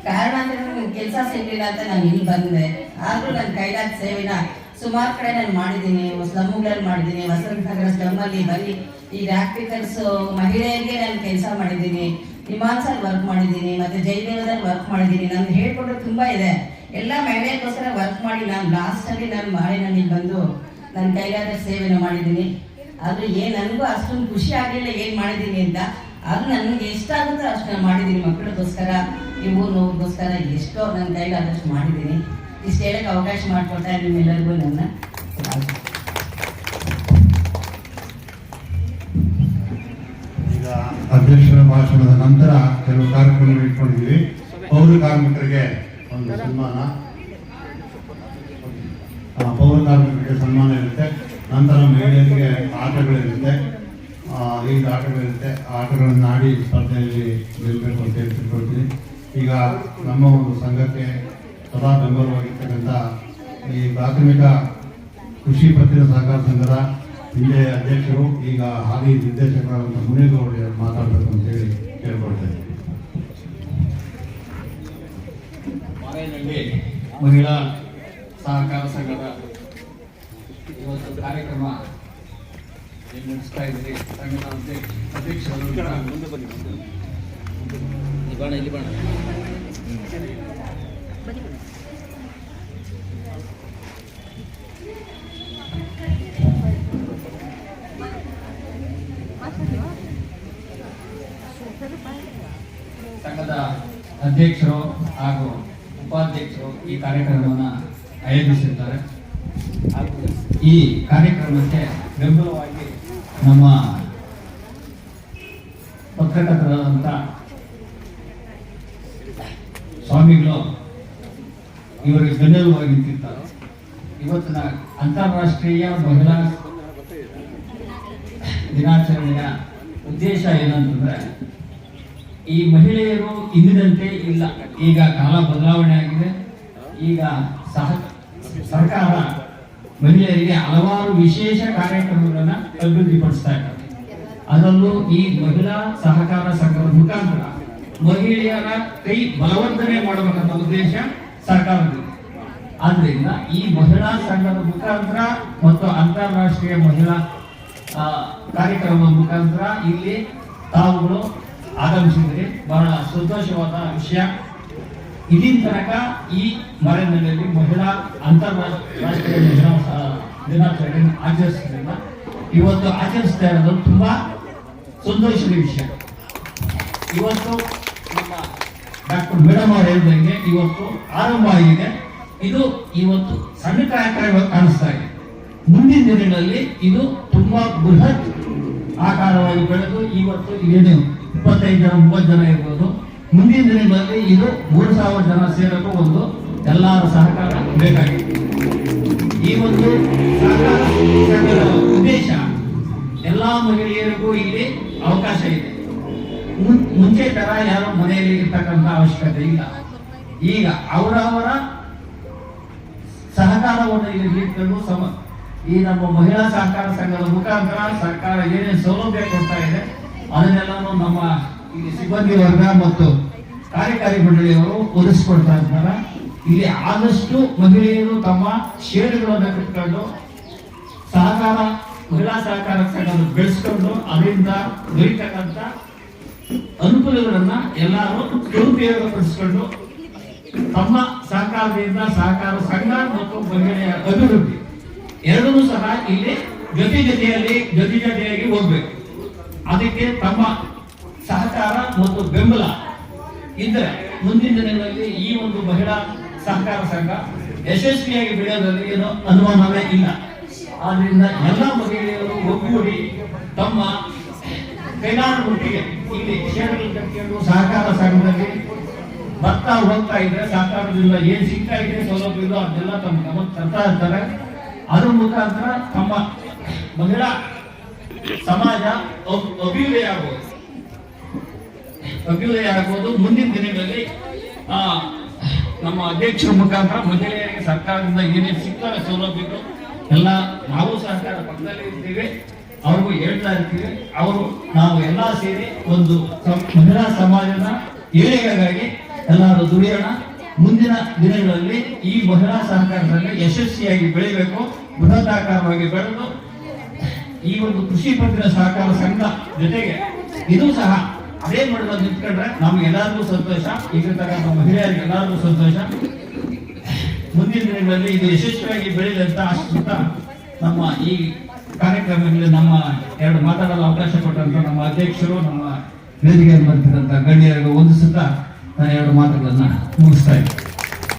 ಕಾರಣ ಅಂದ್ರೆ ನನಗೆ ಕೆಲಸ ಸಿಗಲಿಲ್ಲ ಅಂತ ನಾನು ಇಲ್ಲಿ ಬಂದೆ. ಆದರೂ ನನ್ನ ಕೈಲಾದ ಸೇವೆನ ಸುಮಾರು ಕಡೆ ನಾನು ಮಾಡಿದ್ದೀನಿ. ಸ್ಲಮ್ಗಳಲ್ಲಿ ಮಾಡಿದ್ದೀನಿ, ವಸಂತನಗರ ಸ್ಲಮ್ಮಲ್ಲಿ ಬರೀ ಈ ರ್ಯಾಪಿಕಲ್ಸ್ ಮಹಿಳೆಯರಿಗೆ ನಾನು ಕೆಲಸ ಮಾಡಿದ್ದೀನಿ, ನಿಮಾನ್ಸಲ್ಲಿ ವರ್ಕ್ ಮಾಡಿದ್ದೀನಿ, ಮತ್ತು ಜಯದೇವದಲ್ಲಿ ವರ್ಕ್ ಮಾಡಿದ್ದೀನಿ. ನಾನು ಹೇಳ್ಕೊಂಡು ತುಂಬ ಇದೆ. ಎಲ್ಲ ಮಹಿಳೆಯರಿಗೋಸ್ಕರ ವರ್ಕ್ ಮಾಡಿ ನಾನು ಲಾಸ್ಟಲ್ಲಿ ನಾನು ಮಾಳಿನಲ್ಲಿ ಬಂದು ನನ್ನ ಕೈಲಾದ ಸೇವೆನ ಮಾಡಿದ್ದೀನಿ. ಆದರೂ ನನಗೂ ಅಷ್ಟೊಂದು ಖುಷಿ ಆಗಲಿಲ್ಲ ಏನು ಮಾಡಿದ್ದೀನಿ ಅಂತ. ಅದು ನನಗೆ ಎಷ್ಟಾಗುತ್ತೋ ಅಷ್ಟು ನಾನು ಮಾಡಿದ್ದೀನಿ. ಮಕ್ಕಳಿಗೋಸ್ಕರ, ಇವು ನೋವಿಗೋಸ್ಕರ ಎಷ್ಟೋ ನನ್ನ ಕೈಲಾದಷ್ಟು ಮಾಡಿದ್ದೀನಿ. ಇಷ್ಟು ಹೇಳಕ್ಕೆ ಅವಕಾಶ ಮಾಡಿಕೊಟ್ಟ ನಿಮ್ಮೆಲ್ಲರಿಗೂ ನನ್ನ ಈಗ ಅಧ್ಯಕ್ಷರ ಭಾಷಣದ ನಂತರ ಕೆಲವು ಕಾರ್ಯಕ್ರಮ ಇಟ್ಕೊಂಡಿದ್ದೀವಿ. ಪೌರ ಕಾರ್ಮಿಕರಿಗೆ ಒಂದು ಸನ್ಮಾನ, ಪೌರ ಕಾರ್ಮಿಕರಿಗೆ ಸನ್ಮಾನ ಇರುತ್ತೆ. ನಂತರ ಮಹಿಳೆಯರಿಗೆ ಆಟಗಳಿರುತ್ತೆ, 5 ಆಟಗಳಿರುತ್ತೆ. ಆಟಗಳನ್ನು ಆಡಿ ಸ್ಪರ್ಧೆಯಲ್ಲಿ ಗೆಲ್ಲಬೇಕು ಅಂತ ಹೇಳಿ ತಿಳ್ಕೊಳ್ತೀನಿ. ಈಗ ನಮ್ಮ ಒಂದು ಸಂಘಕ್ಕೆ ಸದಾ ಬೆಂಬಲವಾಗಿರ್ತಕ್ಕಂಥ ಈ ಪ್ರಾಥಮಿಕ ಕೃಷಿ ಪತ್ತಿನ ಸಹಕಾರ ಸಂಘದ ಹಿಂದೆ ಅಧ್ಯಕ್ಷರು, ಈಗ ಹಾಲಿ ನಿರ್ದೇಶಕರಾದಂಥ ಮುನೇಗೌಡರು ಮಾತಾಡಬೇಕು ಅಂತ ಹೇಳಿ ಕೇಳ್ಕೊಳ್ತೇನೆ. ಮಾರೇನಹಳ್ಳಿ ಮಹಿಳಾ ಸಹಕಾರ ಸಂಘದ ಇವತ್ತು ಕಾರ್ಯಕ್ರಮ ನಡೆಸ್ತಾ ಇದ್ದೀರಿ. ಸಂಘದ ಅಧ್ಯಕ್ಷರು ಸಂಘದ ಅಧ್ಯಕ್ಷರು ಹಾಗೂ ಉಪಾಧ್ಯಕ್ಷರು ಈ ಕಾರ್ಯಕ್ರಮವನ್ನು ಆಯೋಜಿಸಿದ್ದಾರೆ. ಈ ಕಾರ್ಯಕ್ರಮಕ್ಕೆ ಬೆಂಬಲವಾಗಿ ನಮ್ಮ ಪತ್ರಕರ್ತರಾದಂಥ ಸ್ವಾಮಿಗಳು ಇವರಿಗೆ ಬೆನ್ನೆಲುಬಾಗಿ ನಿಂತಿರ್ತಾರೆ. ಇವತ್ತಿನ ಅಂತಾರಾಷ್ಟ್ರೀಯ ಮಹಿಳಾ ದಿನಾಚರಣೆಯ ಉದ್ದೇಶ ಏನಂತಂದ್ರೆ, ಈ ಮಹಿಳೆಯರು ಇಂದಿನಂತೆ ಇಲ್ಲ. ಈಗ ಕಾಲ ಬದಲಾವಣೆ ಆಗಿದೆ. ಈಗ ಸರ್ಕಾರ ಮಹಿಳೆಯರಿಗೆ ಹಲವಾರು ವಿಶೇಷ ಕಾರ್ಯಕ್ರಮಗಳನ್ನ ಅಭಿವೃದ್ಧಿಪಡಿಸ್ತಾ ಇದ್ದಾರೆ. ಅದರಲ್ಲೂ ಈ ಮಹಿಳಾ ಸಹಕಾರ ಸಂಘದ ಮುಖಾಂತರ ಮಹಿಳೆಯರ ಕೈ ಬಲವರ್ಧನೆ ಮಾಡಬೇಕಂತ ಉದ್ದೇಶ ಸರ್ಕಾರದಿಂದ. ಆದ್ರಿಂದ ಈ ಮಹಿಳಾ ಸಂಘದ ಮುಖಾಂತರ ಮತ್ತು ಅಂತಾರಾಷ್ಟ್ರೀಯ ಮಹಿಳಾ ಕಾರ್ಯಕ್ರಮದ ಮುಖಾಂತರ ಇಲ್ಲಿ ತಾವುಗಳು ಆಗಮಿಸಿದರೆ ಬಹಳ ಸಂತೋಷವಾದ ವಿಷಯ. ಇಲ್ಲಿನ ತನಕ ಈ ಮಾರೇನಹಳ್ಳಿಯಲ್ಲಿ ಮಹಿಳಾ ಅಂತಾರಾಷ್ಟ್ರೀಯ ಮಹಿಳಾ ದಿನಾಚರಣೆ ಆಚರಿಸೋದ್ರಿಂದ ಇವತ್ತು ಆಚರಿಸ್ತಾ ಇರೋದು ತುಂಬಾ ಸಂತೋಷದ ವಿಷಯ. ಇವತ್ತು ನಮ್ಮ ಡಾಕ್ಟರ್ ಮೇಡಮ್ ಅವರು ಹೇಳಿದಂಗೆ ಇವತ್ತು ಆರಂಭ ಆಗಿದೆ. ಇದು ಇವತ್ತು ಸಣ್ಣ ಕಾರ್ಯಕ್ರಮ ಕಾಣಿಸ್ತಾ ಇದೆ. ಮುಂದಿನ ದಿನಗಳಲ್ಲಿ ಇದು ತುಂಬಾ ಬೃಹತ್ ಆಕಾರವಾಗಿ ಬೆಳೆದು ಇವತ್ತು ಏನು 25 ಜನ 30 ಜನ ಇರ್ಬೋದು. ಮುಂದಿನ ದಿನಗಳಲ್ಲಿ ಇದು 3000 ಜನ ಸೇರಲು ಒಂದು ಎಲ್ಲರ ಸಹಕಾರ ಬೇಕಾಗಿದೆ. ಈ ಒಂದು ಸಹಕಾರ ಸಂಘದ ಉದ್ದೇಶ ಎಲ್ಲಾ ಮಹಿಳೆಯರಿಗೂ ಇಲ್ಲಿ ಅವಕಾಶ ಇದೆ. ಮುಂಚೆ ತರ ಯಾರೋ ಮನೆಯಲ್ಲಿ ಇರ್ತಕ್ಕಂಥ ಅವಶ್ಯಕತೆ ಇಲ್ಲ. ಈಗ ಅವರವರ ಸಹಕಾರವನ್ನು ಇಲ್ಲಿ ನೀಡಿಕೊಂಡು ಈ ನಮ್ಮ ಮಹಿಳಾ ಸಹಕಾರ ಸಂಘದ ಮುಖಾಂತರ ಸರ್ಕಾರ ಏನೇನು ಸೌಲಭ್ಯ ಕೊಡ್ತಾ ಇದೆ ಅದನ್ನೆಲ್ಲರೂ ನಮ್ಮ ಇಲ್ಲಿ ಸಿಬ್ಬಂದಿ ವರ್ಗ ಮತ್ತು ಕಾರ್ಯಕಾರಿ ಮಂಡಳಿಯವರು ಒದಗಿಸಿಕೊಡ್ತಾ ಇದ್ದಾರೆ. ಇಲ್ಲಿ ಆದಷ್ಟು ಮಹಿಳೆಯರು ತಮ್ಮ ಷೇರುಗಳನ್ನು ಕಟ್ಕೊಂಡು ಸಹಕಾರ ಮಹಿಳಾ ಸಹಕಾರ ಸಂಘ ಬೆಳೆಸ್ಕೊಂಡು ಅದರಿಂದ ದೊರೀತಕ್ಕಂಥ ಅನುಕೂಲಗಳನ್ನ ಎಲ್ಲರೂ ದುರುಪಯೋಗಪಡಿಸಿಕೊಂಡು ತಮ್ಮ ಸಹಕಾರದಿಂದ ಸಹಕಾರ ಸಂಘ ಮತ್ತು ಮಹಿಳೆಯ ಅಭಿವೃದ್ಧಿ ಎರಡನ್ನೂ ಸಹ ಇಲ್ಲಿ ಜೊತೆಯಾಗಿ ಹೋಗ್ಬೇಕು. ಅದಕ್ಕೆ ತಮ್ಮ ಸಹಕಾರ ಮತ್ತು ಬೆಂಬಲ ಇದ್ದರೆ ಮುಂದಿನ ದಿನಗಳಲ್ಲಿ ಈ ಒಂದು ಮಹಿಳಾ ಸಹಕಾರ ಸಂಘ ಯಶಸ್ವಿಯಾಗಿ ಬೆಳೆಯೋದ್ರಲ್ಲಿ ಏನೋ ಅನುಮಾನವೇ ಇಲ್ಲ. ಆದ್ರಿಂದ ಎಲ್ಲ ಮಹಿಳೆಯರು ಒಗ್ಗೂಡಿ ತಮ್ಮ ಕೈಲಾದ ಮಟ್ಟಿಗೆ ಇಲ್ಲಿ ಷೇರುಗಳು ಕಟ್ಟಿಕೊಂಡು ಸಹಕಾರ ಸಂಘದಲ್ಲಿ ಬರ್ತಾ ಹೋಗ್ತಾ ಇದ್ರೆ ಸಹಕಾರದಿಂದ ಏನ್ ಸಿಗ್ತಾ ಇದೆ ಸೌಲಭ್ಯ ಅದನ್ನೆಲ್ಲ ತಮ್ಮ ಗಮನ ತರ್ತಾ ಇರ್ತಾರೆ. ಅದ್ರ ಮುಖಾಂತರ ತಮ್ಮ ಮಹಿಳಾ ಸಮಾಜ ಅಭ್ಯುದಯ ಆಗ್ಬೋದು. ಮುಂದಿನ ದಿನಗಳಲ್ಲಿ ನಮ್ಮ ಅಧ್ಯಕ್ಷರ ಮುಖಾಂತರ ಮಹಿಳೆಯರಿಗೆ ಸರ್ಕಾರದಿಂದ ಏನೇನು ಸಿಗ್ತವೆ ಸೌಲಭ್ಯಗಳು ಎಲ್ಲ ನಾವು ಸಹಕಾರ ಪಕ್ಕದಲ್ಲಿ ಇರ್ತೀವಿ, ಅವ್ರಿಗೂ ಹೇಳ್ತಾ ಇರ್ತೀವಿ. ನಾವು ಎಲ್ಲ ಸೇರಿ ಒಂದು ಮಹಿಳಾ ಸಮಾಜದ ಏಳಿಗೆಗಾಗಿ ಎಲ್ಲರೂ ದುಡಿಯೋಣ. ಮುಂದಿನ ದಿನಗಳಲ್ಲಿ ಈ ಮಹಿಳಾ ಸಹಕಾರ ಸಂಘ ಯಶಸ್ವಿಯಾಗಿ ಬೆಳಿಬೇಕು, ಬೃಹದಾಕಾರವಾಗಿ ಬೆಳೆದು ಈ ಒಂದು ಕೃಷಿ ಪತ್ತಿನ ಸಹಕಾರ ಸಂಘ ಜೊತೆಗೆ ಇದು ಸಹ ಅದೇ ಮಟ್ಟದಲ್ಲಿ ನಿಂತ್ಕೊಂಡ್ರೆ ನಮ್ಗೆಲ್ಲರಿಗೂ ಸಂತೋಷ, ಇಲ್ಲಿರ್ತಕ್ಕಂಥ ಮಹಿಳೆಯರಿಗೆ ಎಲ್ಲರಿಗೂ ಸಂತೋಷ. ಮುಂದಿನ ದಿನಗಳಲ್ಲಿ ಇದು ಯಶಸ್ವಿಯಾಗಿ ಬೆಳೆಯಲಿ ಅಂತ ಆಶಿಸುತ್ತಾ ನಮ್ಮ ಈ ಕಾರ್ಯಕ್ರಮದಲ್ಲಿ ನಮ್ಮ ಎರಡು ಮಾತಾಡಲು ಅವಕಾಶ ಕೊಟ್ಟಂತ ನಮ್ಮ ಅಧ್ಯಕ್ಷರು, ನಮ್ಮ ವೇದಿಕೆಯಲ್ಲಿ ಬರ್ತಿದ್ದಂತ ಗಣ್ಯರಿಗೂ ವಂದಿಸುತ್ತಾ ನಾನು ಎರಡು ಮಾತುಗಳನ್ನ ಮುಗಿಸ್ತಾ ಇದ್ದೀನಿ.